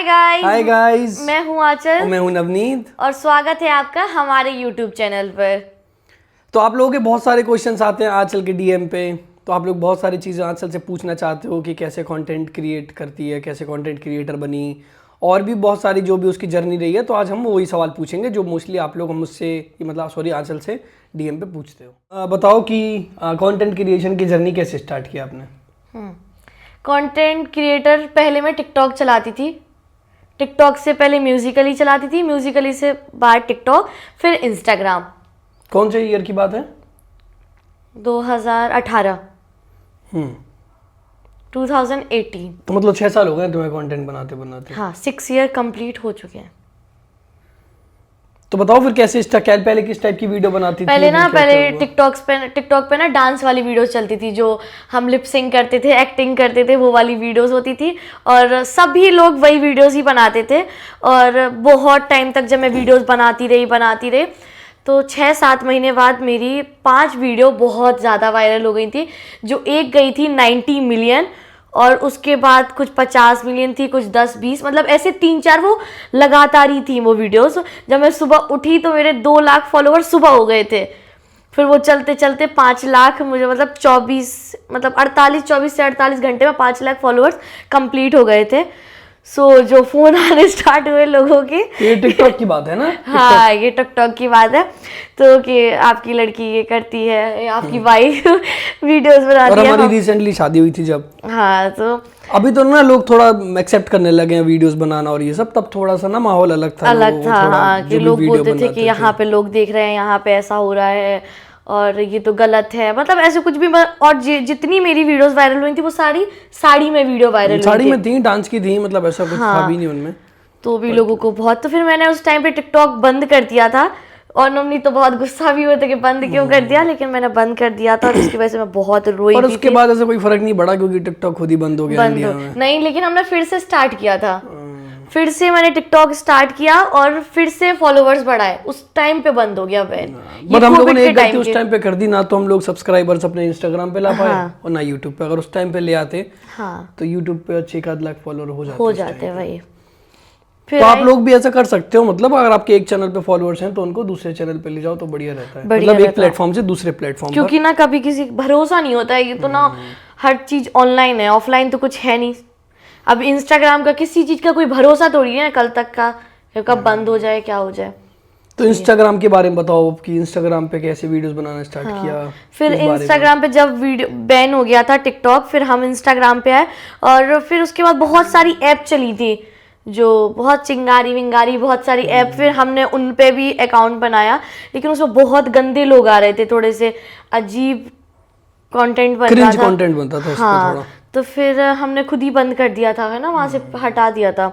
Hi guys, मैं हूँ आंचल। मैं हूँ नवनीत और स्वागत है आपका हमारे YouTube चैनल पर। तो आप लोगों के बहुत सारे क्वेश्चंस आते हैं आंचल के डीएम पे। तो आप लोग बहुत सारी चीज़ें आंचल से पूछना चाहते हो कि कैसे कंटेंट क्रिएट करती है, कैसे कंटेंट क्रिएटर बनी, और भी बहुत सारी जो भी उसकी जर्नी रही है। तो आज हम वही सवाल पूछेंगे जो मोस्टली आप लोग मुझसे आंचल से डीएम पे पूछते हो। बताओ कि कंटेंट क्रिएशन की जर्नी कैसे स्टार्ट किया आपने? कंटेंट क्रिएटर पहले मैं टिकटॉक चलाती थी। टिकटॉक से पहले म्यूजिकली चलाती थी, म्यूजिकली से बाद टिकटॉक, फिर इंस्टाग्राम। कौन से ईयर की बात है? 2018। 2018। तो मतलब 6 साल हो गए तुम्हें कंटेंट बनाते बनाते? हाँ, 6 ईयर कंप्लीट हो चुके हैं। तो बताओ फिर कैसे पहले किस टाइप की वीडियो बनाती थी? पहले टिकटॉक पे ना डांस वाली वीडियोस चलती थी, जो हम लिप सिंक करते थे, एक्टिंग करते थे, वो वाली वीडियोस होती थी। और सभी लोग वही वीडियोस ही बनाते थे। और बहुत टाइम तक जब मैं वीडियोस बनाती रही तो 6-7 महीने बाद मेरी 5 वीडियो बहुत ज़्यादा वायरल हो गई थी। जो एक गई थी 90 मिलियन, और उसके बाद कुछ 50 मिलियन थी, कुछ 10-20, मतलब ऐसे 3-4 वो लगातार ही थी वो वीडियोस। जब मैं सुबह उठी तो मेरे 2 लाख फॉलोअर सुबह हो गए थे। फिर वो चलते चलते 5 लाख, मुझे मतलब 24 से 48 घंटे में 5 लाख फॉलोअर्स कंप्लीट हो गए थे। जो फोन आने स्टार्ट हुए लोगों के। ये टिकटॉक की बात है ना? हाँ, ये टिकटॉक की बात है। तो कि आपकी लड़की ये करती है, आपकी वाइफ वीडियोस बनाती है। और हमारी रिसेंटली शादी हुई थी जब। हाँ, तो अभी तो ना लोग थोड़ा एक्सेप्ट करने लगे हैं वीडियोस बनाना और ये सब। तब थोड़ा सा ना माहौल अलग था। हाँ, कि लोग बोलते थे कि यहाँ पे लोग देख रहे हैं, यहाँ पे ऐसा हो रहा है और ये तो गलत है, मतलब ऐसे कुछ भी। और जितनी मेरी वीडियोस वायरल हुई थी वो साड़ी में वीडियो वायरल हुई थी। साड़ी में थी, डांस की थी, मतलब ऐसा कुछ था भी नहीं उनमें। तो भी लोगों को बहुत। तो फिर मैंने उस टाइम पे टिकटॉक बंद कर दिया था। और नवनीत तो बहुत गुस्सा भी हुआ था कि बंद क्यों कर दिया, लेकिन मैंने बंद कर दिया था। और उसकी वजह से मैं बहुत रोई और उसके बाद ऐसा कोई फर्क नहीं पड़ा क्योंकि टिकटॉक खुद ही बंद हो गया इंडिया में। नहीं, लेकिन हमने फिर से स्टार्ट किया था। फिर से मैंने टिकटॉक स्टार्ट किया और फिर से फॉलोवर्स बढ़ाए। उस टाइम पे बंद हो गया बैन। बट हम लोगों ने एक गलती उस टाइम पे कर दी ना, तो हम लोग सब्सक्राइबर्स अपने इंस्टाग्राम पे ला पाए और ना यूट्यूब पे। अगर उस टाइम पे ले आते तो यूट्यूब पे अच्छे 1 लाख फॉलोअर हो जाते वही। तो आप लोग भी ऐसा कर सकते हो, मतलब अगर आपके एक चैनल पे फॉलोअर्स हैं तो उनको दूसरे चैनल पे ले जाओ तो बढ़िया रहता है। मतलब एक प्लेटफॉर्म से दूसरे प्लेटफॉर्म, क्योंकि ना कभी किसी भरोसा नहीं होता है। ये तो ना हर चीज ऑनलाइन है, ऑफलाइन तो कुछ है नहीं। अब इंस्टाग्राम का किसी चीज का कोई भरोसा थोड़ी है कल तक का, कब बंद हो जाए, क्या हो जाए। तो इंस्टाग्राम के बारे में बताओ कि इंस्टाग्राम पे कैसे वीडियोस बनाना स्टार्ट किया? फिर इंस्टाग्राम पे जब वीडियो बैन हो गया था टिकटॉक, फिर हम इंस्टाग्राम पे आए। और फिर उसके बाद बहुत सारी ऐप चली थी, जो बहुत चिंगारी विंगारी बहुत सारी ऐप। फिर हमने उन पे भी अकाउंट बनाया, लेकिन उसमें बहुत गंदे लोग आ रहे थे, थोड़े से अजीब कंटेंट बनता था। हाँ, तो फिर हमने खुद ही बंद कर दिया था, है ना, वहाँ से हटा दिया था।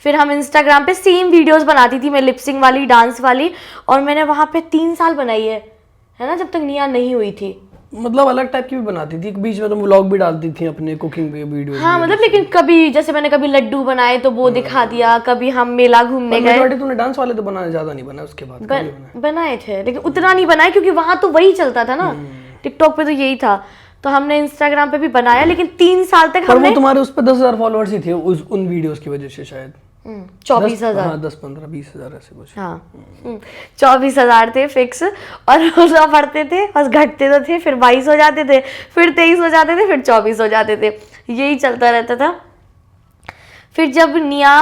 फिर हम इंस्टाग्राम पे सेम वीडियोस बनाती थी मैं, लिपसिंग वाली, डांस वाली। और मैंने वहाँ पे 3 साल बनाई है ना, जब तक निया नहीं हुई थी। मतलब अलग टाइप की भी बनाती थी, बीच में तो व्लॉग भी डालती थी अपने कुकिंग वीडियो। हाँ, मतलब लेकिन कभी जैसे मैंने कभी लड्डू बनाए तो वो दिखा दिया, कभी हम मेला घूमने गए। तूने डांस वाले तो बनाए, ज्यादा नहीं बनाए उसके बाद? बनाए थे, लेकिन उतना नहीं बनाए क्योंकि वहां तो वही चलता था ना, टिकटॉक पे तो यही था। तो हमने इंस्टाग्राम पे भी बनाया, लेकिन 3 साल तक हमने। वो तुम्हारे उस पे 10,000 फॉलोअर्स ही थे उन वीडियोस की वजह से शायद। 24,000। हाँ, 10, 15, 20,000 ऐसे कुछ। हाँ, 24,000 थे फिक्स। और रोजा पढ़ते थे, बस घटते तो थे, फिर 22 हो जाते थे, फिर 23 हो जाते थे, फिर 24 हो जाते थे। यही चलता रहता था। फिर जब निया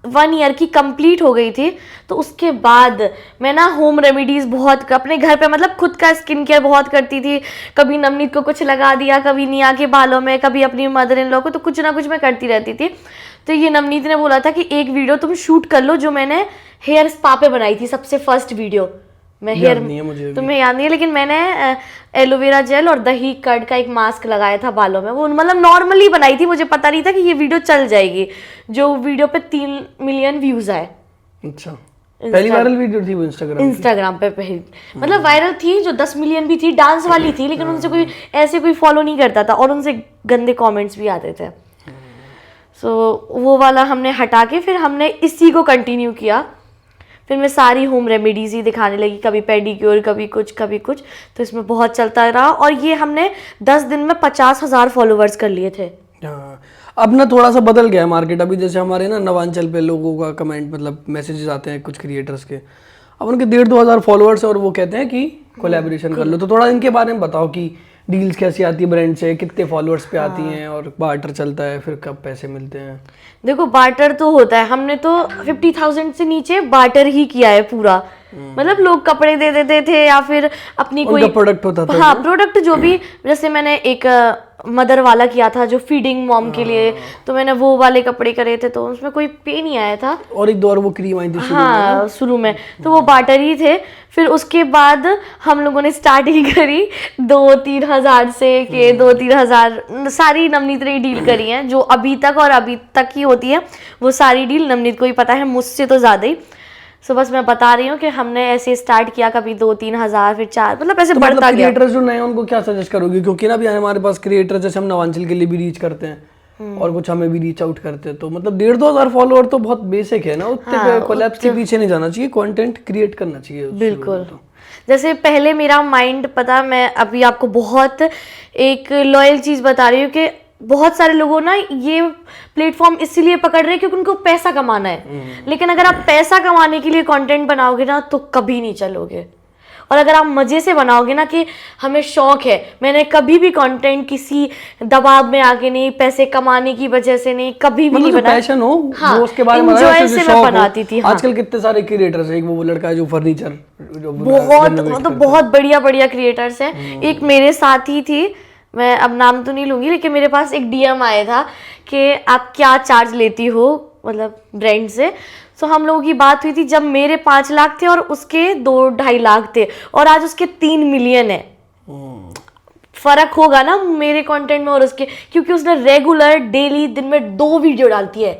1 ईयर की कंप्लीट हो गई थी, तो उसके बाद मैं ना होम रेमेडीज बहुत अपने घर पे, मतलब खुद का स्किन केयर बहुत करती थी। कभी नवनीत को कुछ लगा दिया, कभी निया के बालों में, कभी अपनी मदर इन लॉ को, तो कुछ ना कुछ मैं करती रहती थी। तो ये नवनीत ने बोला था कि एक वीडियो तुम शूट कर लो, जो मैंने हेयर स्पा पे बनाई थी, सबसे फर्स्ट वीडियो। मैं हेयर, तुम्हें याद नहीं है, लेकिन मैंने एलोवेरा जेल और दही कर्ड का एक मास्क लगाया था बालों में। वो मतलब नॉर्मली बनाई थी, मुझे पता नहीं था कि ये वीडियो चल जाएगी। जो वीडियो पे 3 मिलियन व्यूज आए। अच्छा, पहली वायरल वीडियो थी वो इंस्टाग्राम पे पहली, मतलब वायरल थी, जो 10 मिलियन भी थी, डांस वाली थी, लेकिन उनसे कोई ऐसे कोई फॉलो नहीं करता था और उनसे गंदे कमेंट्स भी आते थे। वो वाला हमने हटा के फिर हमने इसी को कंटिन्यू किया। फिर मैं सारी होम रेमेडीज ही दिखाने लगी, कभी पेडिक्योर, कभी कुछ। तो इसमें बहुत चलता रहा और ये हमने 10 दिन में 50,000 फॉलोवर्स कर लिए थे। अब ना थोड़ा सा बदल गया है मार्केट। अभी जैसे हमारे ना नवांचल पे लोगों का कमेंट मतलब मैसेजेस आते हैं कुछ क्रिएटर्स के, अब उनके 1,500-2,000 फॉलोअर्स है और वो कहते हैं कि कोलैबोरेशन कर लो। तो थोड़ा इनके बारे में बताओ कि डील्स कैसी आती है ब्रांड से, कितने फॉलोअर्स पे आती हैं, और बार्टर चलता है, फिर कब पैसे मिलते हैं? देखो बार्टर तो होता है, हमने तो 50,000 से नीचे बार्टर ही किया है पूरा। मतलब लोग कपड़े दे देते थे या फिर अपनी कोई प्रोडक्ट होता था। हाँ प्रोडक्ट जो भी, जैसे मैंने एक मदर वाला किया था जो फीडिंग मॉम के लिए, तो मैंने वो वाले कपड़े करे थे, तो उसमें कोई पे नहीं आया था। और एक दो और वो क्रीम आई थी हाँ शुरू में, तो वो बार्टर ही थे। फिर उसके बाद हम लोगों ने स्टार्ट ही करी 2-3 हज़ार से, के 2-3 हज़ार सारी नवनीत ने डील करी है जो अभी तक और अभी तक ही होती है। वो सारी डील नवनीत को ही पता है, मुझसे तो ज़्यादा ही। सो बस मैं बता रही हूँ कि हमने ऐसे स्टार्ट किया, कभी 2-3 हज़ार, फिर 4, मतलब ऐसे बढ़ता गया। क्रिएटर्स जो नए हैं उनको क्या सजेस्ट करोगे? क्योंकि ना अभी हमारे पास क्रिएटर जैसे हम नवांचल के लिए भी रीच करते हैं और कुछ हमें भी रीच आउट करते हैं, तो मतलब 1,500-2 हज़ार फॉलोअर तो बहुत बेसिक है ना, उतने कोलैब्स के पीछे नहीं जाना चाहिए, कंटेंट क्रिएट करना चाहिए। बिल्कुल। जैसे पहले मेरा माइंड, पता मैं अभी आपको बहुत एक लॉयल चीज़ बता रही हूँ कि बहुत सारे लोगों ना ये प्लेटफॉर्म इसीलिए पकड़ रहे हैं क्योंकि उनको पैसा कमाना है। लेकिन अगर आप पैसा कमाने के लिए कंटेंट बनाओगे ना तो कभी नहीं चलोगे। और अगर आप मजे से बनाओगे ना कि हमें शौक है, मैंने कभी भी कंटेंट किसी दबाव में आके नहीं, पैसे कमाने की वजह से नहीं, कभी भी नहीं बनाया। पैशन हो हाँ, वो उसके बारे में enjoy से मैं बनाती थी। हाँ। आजकल कितने सारे क्रिएटर्स हैं, एक वो लड़का है जो फर्नीचर बहुत मतलब बहुत बढ़िया बढ़िया क्रिएटर्स हैं। एक मेरे साथ ही थी, मैं अब नाम तो नहीं लूंगी, लेकिन मेरे पास एक डीएम आया था कि आप क्या चार्ज लेती हो मतलब ब्रांड से। तो हम लोगों की बात हुई थी जब मेरे 5 लाख थे और उसके 2-2.5 लाख थे, और आज उसके 3 मिलियन है। फर्क होगा ना मेरे कंटेंट में और उसके, क्योंकि उसने रेगुलर डेली दिन में 2 वीडियो डालती है।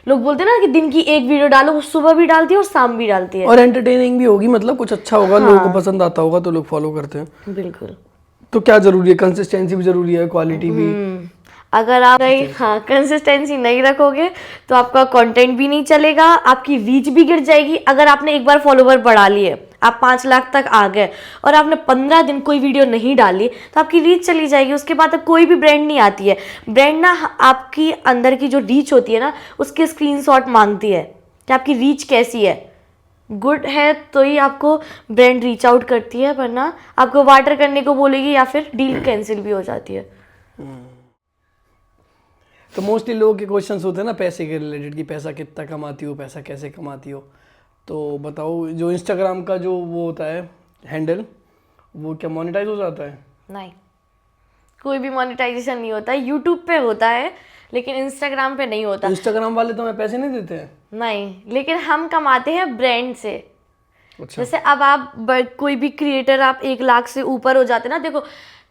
लोग बोलते हैं ना कि दिन की 1 वीडियो डालो, वो सुबह भी डालती है और शाम भी डालती है। और एंटरटेनिंग भी होगी, मतलब कुछ अच्छा होगा, लोगों को पसंद आता होगा तो लोग फॉलो करते हैं। बिल्कुल। तो क्या जरूरी है? कंसिस्टेंसी भी जरूरी है, क्वालिटी भी। अगर आप कंसिस्टेंसी नहीं रखोगे तो आपका कंटेंट भी नहीं चलेगा, आपकी रीच भी गिर जाएगी। अगर आपने एक बार फॉलोवर बढ़ा लिए, आप 5 लाख तक आ गए और आपने 15 दिन कोई वीडियो नहीं डाली, तो आपकी रीच चली जाएगी। उसके बाद तक कोई भी ब्रांड नहीं आती है। ब्रांड ना आपकी अंदर की जो रीच होती है ना, उसके स्क्रीनशॉट मांगती है कि आपकी रीच कैसी है। गुड है तो ही आपको ब्रांड रीच आउट करती है, वरना आपको वाटर करने को बोलेगी या फिर डील कैंसिल भी हो जाती है। तो मोस्टली लोगों के क्वेश्चंस होते हैं ना पैसे के रिलेटेड, कि पैसा कितना कमाती हो, पैसा कैसे कमाती हो। तो बताओ, जो इंस्टाग्राम का जो वो होता है हैंडल, वो क्या मोनेटाइज हो जाता है? नहीं, कोई भी मोनेटाइजेशन नहीं होता है। यूट्यूब पे होता है लेकिन इंस्टाग्राम पे नहीं होता। इंस्टाग्राम वाले तो हमें पैसे नहीं देते हैं? नहीं, लेकिन हम कमाते हैं ब्रांड से। अच्छा। जैसे अब आप कोई भी क्रिएटर, आप 1 लाख से ऊपर हो जाते ना, देखो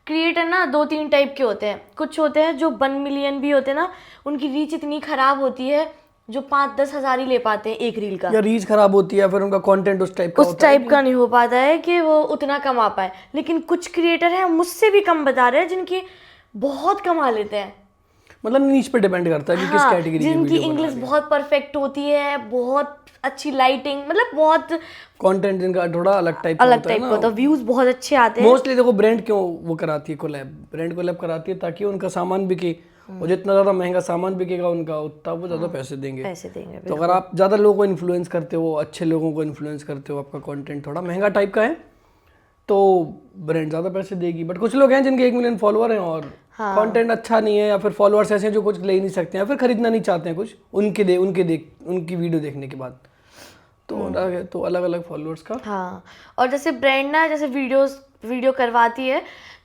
क्रिएटर ना 2-3 टाइप के होते हैं। कुछ होते हैं जो 1 मिलियन भी होते हैं ना, उनकी रीच इतनी खराब होती है जो 5-10 हज़ार ही ले पाते हैं एक रील का। या रीच खराब होती है, फिर उनका कंटेंट उस टाइप का नहीं हो पाता है कि वो उतना कमा पाए। लेकिन कुछ क्रिएटर हैं, मुझसे भी कम बता रहे हैं, जिनकी बहुत कमा लेते हैं। मतलब नीच पे डिपेंड करता है कि किस कैटेगरी की जिनकी वीडियो इंग्लिश बहुत परफेक्ट होती है, बहुत अच्छी लाइटिंग, मतलब बहुत कंटेंट जिनका थोड़ा अलग टाइप का होता है, व्यूज बहुत अच्छे आते हैं। मोस्टली देखो ब्रांड क्यों वो कराती है कोलैब, ब्रांड कोलैब कराती है ताकि उनका सामान बिके, और जितना ज़्यादा महंगा सामान बिकेगा उनका, उतना वो ज़्यादा पैसे देंगे। तो अगर आप ज़्यादा लोगों को इन्फ्लुएंस करते हो, अच्छे लोगों को इन्फ्लुएंस करते हो, आपका कंटेंट थोड़ा महंगा टाइप का है, तो ब्रांड ज़्यादा पैसे देगी। बट कुछ लोग हैं जिनके 1 मिलियन फॉलोअर हैं और कंटेंट अच्छा नहीं है, या फिर फॉलोअर्स ऐसे हैं जो कुछ ले ही नहीं सकते हैं, या फिर खरीदना नहीं चाहते हैं कुछ उनकी वीडियो देखने के बाद। तो अलग अलग फॉलोअर्स का। हाँ, और जैसे ब्रांड ना जैसे वीडियो करवाती है,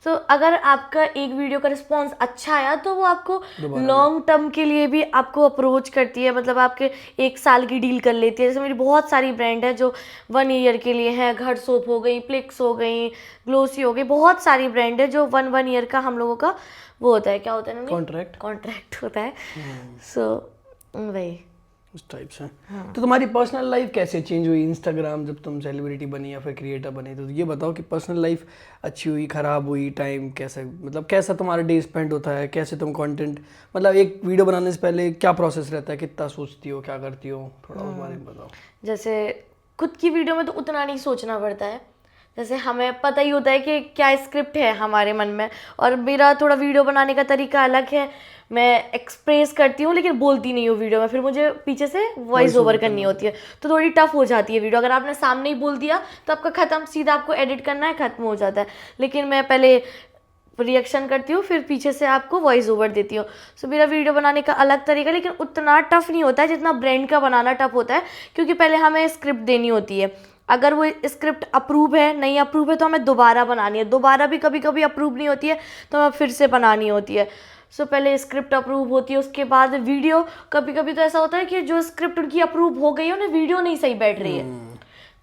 तो अगर आपका एक वीडियो का रिस्पॉन्स अच्छा आया तो वो आपको लॉन्ग टर्म के लिए भी आपको अप्रोच करती है, मतलब आपके 1 साल की डील कर लेती है। जैसे मेरी बहुत सारी ब्रांड है जो 1 ईयर के लिए है, घट सोप हो गई, प्लिक्स हो गई, ग्लोसी हो गई, बहुत सारी ब्रांड है जो 1 ईयर का हम लोगों का वो होता है, क्या होता है ना, कॉन्ट्रैक्ट होता है। सो वही उस टाइप से। तो तुम्हारी पर्सनल लाइफ कैसे चेंज हुई इंस्टाग्राम जब तुम सेलिब्रिटी बनी या फिर क्रिएटर बनी? तो ये बताओ कि पर्सनल लाइफ अच्छी हुई, खराब हुई, टाइम कैसे, मतलब कैसा तुम्हारा डे स्पेंड होता है, कैसे तुम कंटेंट, मतलब एक वीडियो बनाने से पहले क्या प्रोसेस रहता है, कितना सोचती हो, क्या करती हो, थोड़ा उस बारे में बताओ। जैसे खुद की वीडियो में तो उतना नहीं सोचना पड़ता है, जैसे हमें पता ही होता है कि क्या स्क्रिप्ट है हमारे मन में, और मेरा थोड़ा वीडियो बनाने का तरीका अलग है। मैं एक्सप्रेस करती हूँ लेकिन बोलती नहीं हूँ वीडियो में, फिर मुझे पीछे से वॉइस ओवर करनी होती है, तो थोड़ी टफ हो जाती है वीडियो। अगर आपने सामने ही बोल दिया तो आपका ख़त्म, सीधा आपको एडिट करना है, ख़त्म हो जाता है। लेकिन मैं पहले रिएक्शन करती हूँ, फिर पीछे से आपको वॉइस ओवर देती हूँ। सो मेरा वीडियो बनाने का अलग तरीका, लेकिन उतना टफ नहीं होता है जितना ब्रांड का बनाना टफ होता है, क्योंकि पहले हमें स्क्रिप्ट देनी होती है। अगर वो स्क्रिप्ट अप्रूव है, नहीं अप्रूव है, तो हमें दोबारा बनानी है। दोबारा भी कभी कभी अप्रूव नहीं होती है तो हमें फिर से बनानी होती है। सो पहले स्क्रिप्ट अप्रूव होती है, उसके बाद वीडियो। कभी कभी तो ऐसा होता है कि जो स्क्रिप्ट उनकी अप्रूव हो गई है उन्हें वीडियो नहीं सही बैठ रही है,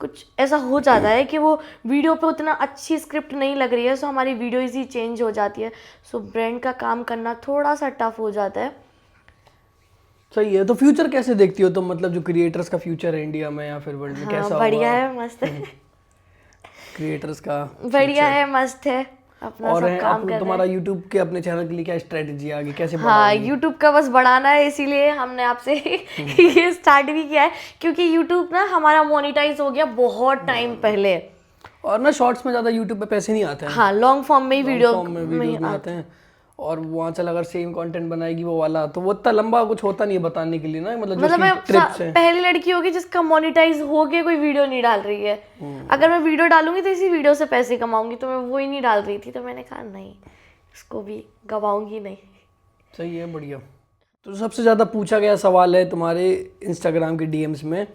कुछ ऐसा हो जाता है कि वो वीडियो पे उतना अच्छी स्क्रिप्ट नहीं लग रही है, सो हमारी वीडियो इसी चेंज हो जाती है। सो ब्रांड का काम करना थोड़ा सा टफ हो जाता है। सही है। तो फ्यूचर कैसे देखती हो तुम, मतलब जो क्रिएटर्स का फ्यूचर है इंडिया में या फिर वर्ल्ड में, कैसा होगा? बढ़िया है, मस्त है। क्रिएटर्स का बढ़िया है, मस्त है, अपना और सब है काम कर रहे हैं। तुम्हारा यूट्यूब के अपने चैनल के लिए क्या स्ट्रेटेजी आगे, कैसे हाँ, बढ़ाओगी? यूट्यूब का बस बढ़ाना है, इसीलिए हमने आपसे ये स्टार्ट भी किया है, क्योंकि यूट्यूब ना हमारा मोनेटाइज हो गया बहुत टाइम पहले। और ना शॉर्ट्स में ज़्यादा यूट्यूब पे पैसे नहीं आते हैं, हाँ, लॉन्ग फॉर्म में ही वीडियो फॉर्म में वीडियोस में आते हैं। और वहाँ चल अगर सेम कंटेंट बनाएगी वो वाला, तो वो इतना लंबा कुछ होता नहीं है बताने के लिए ना, मतलब जो मैं ट्रिप्स हैं। पहली लड़की होगी जिसका मोनेटाइज हो के कोई वीडियो नहीं डाल रही है। अगर मैं वीडियो डालूंगी तो इसी वीडियो से पैसे कमाऊंगी, तो मैं वो ही नहीं डाल रही थी, तो मैंने कहा नहीं, इसको भी गवाऊंगी नहीं। सही है, बढ़िया। तो सबसे ज़्यादा पूछा गया सवाल है तुम्हारे इंस्टाग्राम के डीएम्स में,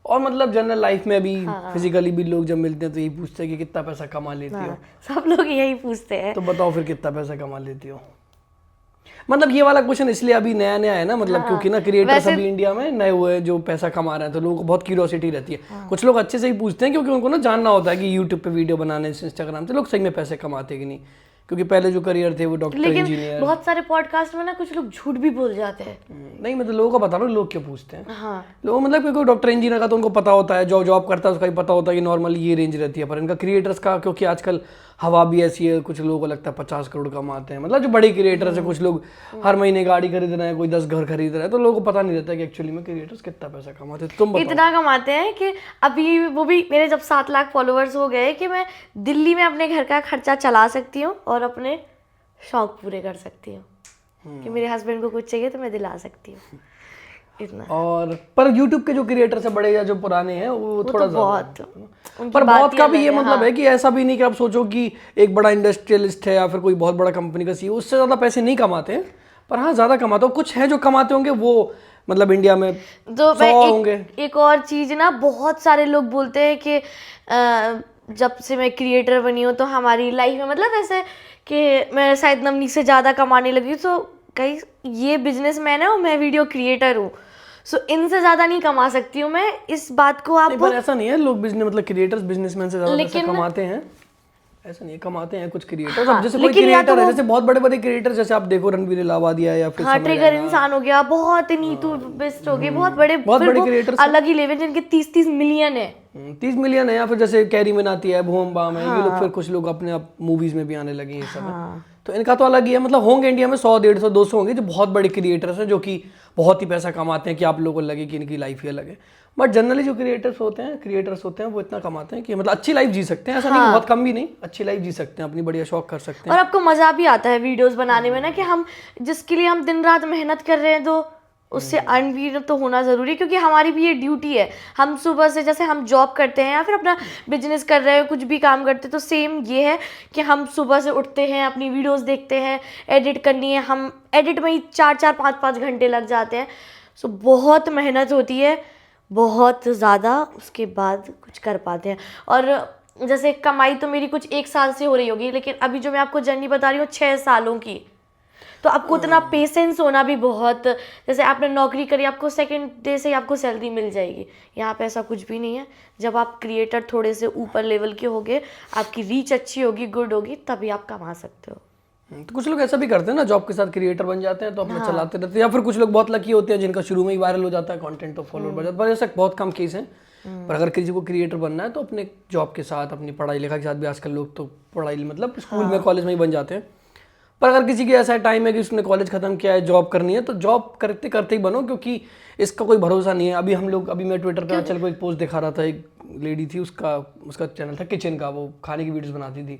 और मतलब जनरल लाइफ में भी, फिजिकली भी लोग जब मिलते हैं तो यही पूछते हैं कि कितना पैसा कमा लेती हो। सब लोग यही पूछते हैं। तो बताओ फिर कितना पैसा कमा लेती हो? मतलब ये वाला क्वेश्चन इसलिए अभी नया नया है ना, मतलब क्योंकि ना क्रिएटर्स अभी इंडिया में नए हुए हैं जो पैसा कमा रहे हैं, तो लोगों को बहुत क्यूरियोसिटी रहती है। कुछ लोग अच्छे से ही पूछते हैं क्योंकि उनको ना जानना होता है कि यूट्यूब पे वीडियो बनाने से, इंस्टाग्राम से लोग सही में पैसे कमाते कि नहीं, क्योंकि पहले जो करियर थे वो डॉक्टर, इंजीनियर। बहुत सारे पॉडकास्ट में ना कुछ लोग झूठ भी बोल जाते हैं। नहीं, मतलब लोगों को बता रहा हूँ लोग क्यों पूछते हैं। हाँ, लोग मतलब क्योंकि डॉक्टर इंजीनियर का तो उनको पता होता है, जो जॉब करता है उसका भी पता होता है कि नॉर्मली ये रेंज रहती है, पर इनका क्रिएटर्स का, क्योंकि आजकल हवा भी ऐसी है, कुछ लोगों को लगता है 50 करोड़ कमाते हैं, मतलब जो बड़े क्रिएटर्स है, कुछ लोग हर महीने गाड़ी खरीद रहे हैं, कोई 10 घर खरीद रहा है, तो लोगों को पता नहीं रहता कि एक्चुअली में क्रिएटर्स कितना पैसा कमाते हैं। तुम बताओ। इतना कमाते हैं कि अभी वो भी मेरे जब 7 लाख फॉलोअर्स हो गए कि मैं दिल्ली में अपने घर का खर्चा चला सकती हूँ और अपने शौक पूरे कर सकती हूँ, कि मेरे हस्बैंड को कुछ चाहिए तो मैं दिला सकती हूँ, इतना। और पर यूट्यूब के जो क्रिएटर्स है बड़े या जो पुराने हैं वो थोड़ा बहुत, पर बहुत का भी ये मतलब है कि ऐसा भी नहीं कि आप सोचो कि एक बड़ा इंडस्ट्रियलिस्ट है या फिर कोई बहुत बड़ा कंपनी का सीईओ उससे ज़्यादा पैसे नहीं कमाते हैं, पर हाँ ज़्यादा कमाते हो। कुछ है जो कमाते होंगे, वो मतलब इंडिया में तो 100 होंगे। एक और चीज़ ना, बहुत सारे लोग बोलते हैं कि जब से मैं क्रिएटर बनी हूँ तो हमारी लाइफ में, मतलब ऐसे कि मैं शायद नवनी से ज़्यादा कमाने लगी, तो कहीं ये बिजनेसमैन है और मैं वीडियो क्रिएटर हूँ, सो इनसे ज़्यादा नहीं कमा सकती हूँ मैं। इस बात को आप, पर ऐसा नहीं है, लोग बिजनेस मतलब क्रिएटर्स बिजनेसमैन से ज़्यादा पैसा कमाते हैं, ऐसा नहीं है, कमाते हैं कुछ क्रिएटर्स। अब जैसे कोई क्रिएटर है, जैसे बहुत बड़े बड़े क्रिएटर, जैसे आप देखो रणवीर इलाहाबादिया या फिर ट्रिगर इंसान हो गया, बहुत नीतू बेस्ट हो गई, बहुत बड़े क्रिएटर्स अलग ही लेवल, जिनके 30-30 मिलियन है। 30 मिलियन है, या फिर जैसे कैरी मिनाती है, भूम बाम है, ये लोग, फिर कुछ लोग अपने आप मूवीज में भी आने लगे, ये सब है। तो इनका तो अलग ही है, मतलब होंगे इंडिया में 100, 150, 200 होंगे जो बहुत बड़े क्रिएटर्स हैं, जो कि बहुत ही पैसा कमाते हैं कि आप लोगों को लगे कि इनकी लाइफ ही अलग है। बट जनरली जो क्रिएटर्स होते हैं वो इतना कमाते हैं कि मतलब अच्छी लाइफ जी सकते हैं, ऐसा नहीं बहुत कम भी नहीं, अच्छी लाइफ जी सकते हैं, अपनी बढ़िया शौक कर सकते हैं। और आपको मजा भी आता है वीडियोस बनाने में ना, कि हम जिसके लिए हम दिन रात मेहनत कर रहे हैं, तो उससे अर्न भी तो होना ज़रूरी है, क्योंकि हमारी भी ये ड्यूटी है। हम सुबह से, जैसे हम जॉब करते हैं या फिर अपना बिजनेस कर रहे हैं, कुछ भी काम करते हैं, तो सेम ये है कि हम सुबह से उठते हैं, अपनी वीडियोस देखते हैं, एडिट करनी है, हम एडिट में ही 4-4, 5-5 घंटे लग जाते हैं। सो बहुत मेहनत होती है, बहुत ज़्यादा, उसके बाद कुछ कर पाते हैं। और जैसे कमाई तो मेरी कुछ 1 साल से हो रही होगी, लेकिन अभी जो मैं आपको जर्नी बता रही हूँ 6 सालों की, तो आपको उतना पेशेंस होना भी बहुत, जैसे आपने नौकरी करी, आपको सेकंड डे से ही आपको सैलरी मिल जाएगी, यहाँ पे ऐसा कुछ भी नहीं है। जब आप क्रिएटर थोड़े से ऊपर लेवल के होगे, आपकी रीच अच्छी होगी, गुड होगी, तभी आप कमा सकते हो। तो कुछ लोग ऐसा भी करते हैं ना, जॉब के साथ क्रिएटर बन जाते हैं तो अपना चलाते रहते हैं, या फिर कुछ लोग बहुत लकी होते हैं जिनका शुरू में ही वायरल हो जाता है कंटेंट, तो फॉलोअर बढ़ जाता है, पर ऐसा बहुत कम केस है। पर अगर किसी को क्रिएटर बनना है तो अपने जॉब के साथ, अपनी पढ़ाई लिखाई के साथ भी, आजकल लोग तो पढ़ाई मतलब स्कूल में, कॉलेज में ही बन जाते हैं। पर अगर किसी की ऐसा टाइम है कि उसने कॉलेज खत्म किया है, जॉब करनी है, तो जॉब करते करते ही बनो, क्योंकि इसका कोई भरोसा नहीं है। अभी मैं ट्विटर पे आजकल को एक पोस्ट दिखा रहा था, एक लेडी थी, उसका उसका चैनल था किचन का, वो खाने की वीडियोस बनाती थी।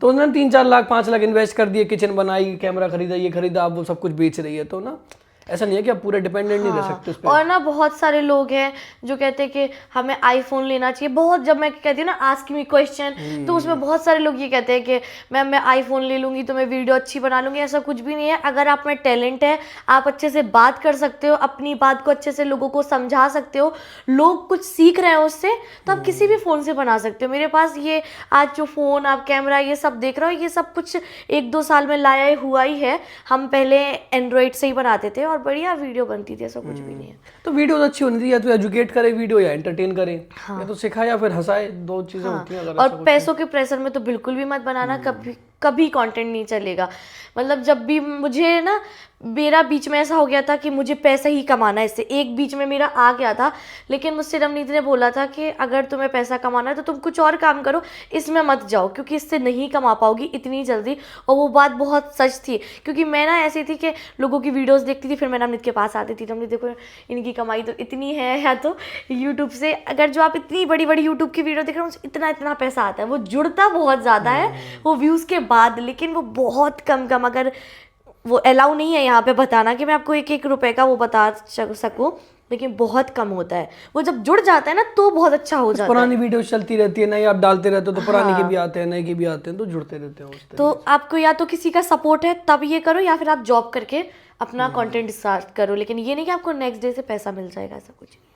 तो उन्होंने 3-4 लाख 5 लाख इन्वेस्ट कर दिए, किचन बनाई, कैमरा खरीदा, ये खरीदा, अब वो सब कुछ बेच रही है। तो ना ऐसा नहीं है कि आप पूरा डिपेंडेंट नहीं रह सकते उस पे। और ना बहुत सारे लोग हैं जो कहते हैं कि हमें आईफोन लेना चाहिए। बहुत, जब मैं कहती हूँ ना आस्क मी क्वेश्चन, तो उसमें बहुत सारे लोग ये कहते हैं कि मैम मैं आईफोन ले लूँगी तो मैं वीडियो अच्छी बना लूँगी। ऐसा कुछ भी नहीं है। अगर आप में टैलेंट है, आप अच्छे से बात कर सकते हो, अपनी बात को अच्छे से लोगों को समझा सकते हो, लोग कुछ सीख रहे हैं उससे, तो आप किसी भी फ़ोन से बना सकते हो। मेरे पास ये आज जो फ़ोन, आप कैमरा ये सब देख रहे हो, ये सब कुछ 1-2 साल में लाया हुआ ही है। हम पहले एंड्रॉइड से ही बनाते थे और बढ़िया वीडियो बनती थी, ऐसा कुछ भी नहीं है। तो वीडियो तो अच्छी होनी चाहिए, या तो एजुकेट करे वीडियो या एंटरटेन करे, या तो सिखाए या फिर हंसाए, 2 चीजें होती हैं। अगर और पैसों के प्रेशर में तो बिल्कुल भी मत बनाना, कभी कभी कंटेंट नहीं चलेगा। मतलब जब भी मुझे ना, मेरा बीच में ऐसा हो गया था कि मुझे पैसा ही कमाना है इससे, एक बीच में मेरा आ गया था, लेकिन मुझसे रवनीत ने बोला था कि अगर तुम्हें पैसा कमाना है तो तुम कुछ और काम करो, इसमें मत जाओ, क्योंकि इससे नहीं कमा पाओगी इतनी जल्दी। और वो बात बहुत सच थी, क्योंकि मैं ना ऐसी थी कि लोगों की वीडियोस देखती थी, फिर मैं रवनीत के पास आती थी, रवनीत देखो इनकी कमाई तो इतनी है, या तो यूट्यूब से अगर जो आप इतनी बड़ी बड़ी यूट्यूब की वीडियो देख रहे हो इतना इतना पैसा आता है, वो जुड़ता बहुत ज़्यादा है वो व्यूज़ के बाद, लेकिन वो बहुत कम अगर वो अलाउ नहीं है यहाँ पे बताना कि मैं आपको 1-1 रुपए का वो बता सकूँ, लेकिन बहुत कम होता है। वो जब जुड़ जाता है ना तो बहुत अच्छा हो जाता है। पुरानी वीडियो चलती रहती है, नई आप डालते रहते हो तो पुरानी के भी आते हैं, नए के भी आते हैं, तो जुड़ते रहते हैं उससे। तो आपको या तो किसी का सपोर्ट है तब ये करो, या फिर आप जॉब करके अपना कंटेंट स्टार्ट करो, लेकिन ये नहीं कि आपको नेक्स्ट डे से पैसा मिल जाएगा, ऐसा कुछ नहीं।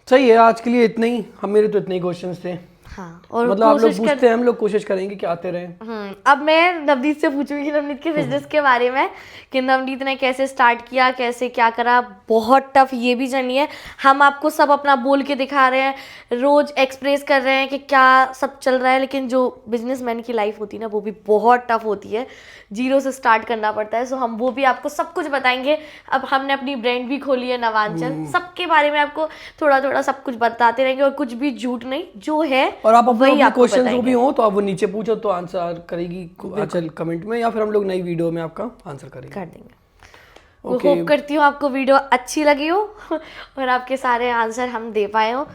सही है, आज के लिए इतना ही। हम मेरे तो इतने ही क्वेश्चंस थे। हाँ, और मतलब आप लोग पूछते हैं, हम लोग कोशिश करेंगे कि आते रहें। अब मैं नवनीत से पूछूंगी, नवनीत के बिजनेस के बारे में, कि नवनीत ने कैसे स्टार्ट किया, कैसे क्या करा। बहुत टफ ये भी जर्नी है। हम आपको सब अपना बोल के दिखा रहे हैं, रोज एक्सप्रेस कर रहे हैं कि क्या सब चल रहा है, लेकिन जो बिजनेसमैन की लाइफ होती है ना वो भी बहुत टफ होती है, जीरो से स्टार्ट करना पड़ता है। सो हम वो भी आपको सब कुछ बताएंगे। अब हमने अपनी ब्रांड भी खोली है नवांचल, सबके बारे में आपको थोड़ा थोड़ा सब कुछ बताते रहेंगे, और कुछ भी झूठ नहीं, जो है और आप अपने क्वेश्चन जो भी हो तो आप वो नीचे पूछो, तो आंसर करेगी आंचल कमेंट में, या फिर हम लोग नई वीडियो में आपका आंसर करेंगे, कर देंगे। होप करती हूँ आपको वीडियो अच्छी लगी हो और आपके सारे आंसर हम दे पाए हो।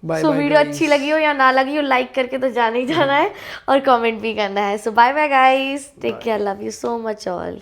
सो वीडियो अच्छी लगी हो या ना लगी हो, लाइक करके तो जाना ही जाना है, और कमेंट भी करना है। So bye bye guys, take care, love you so much all.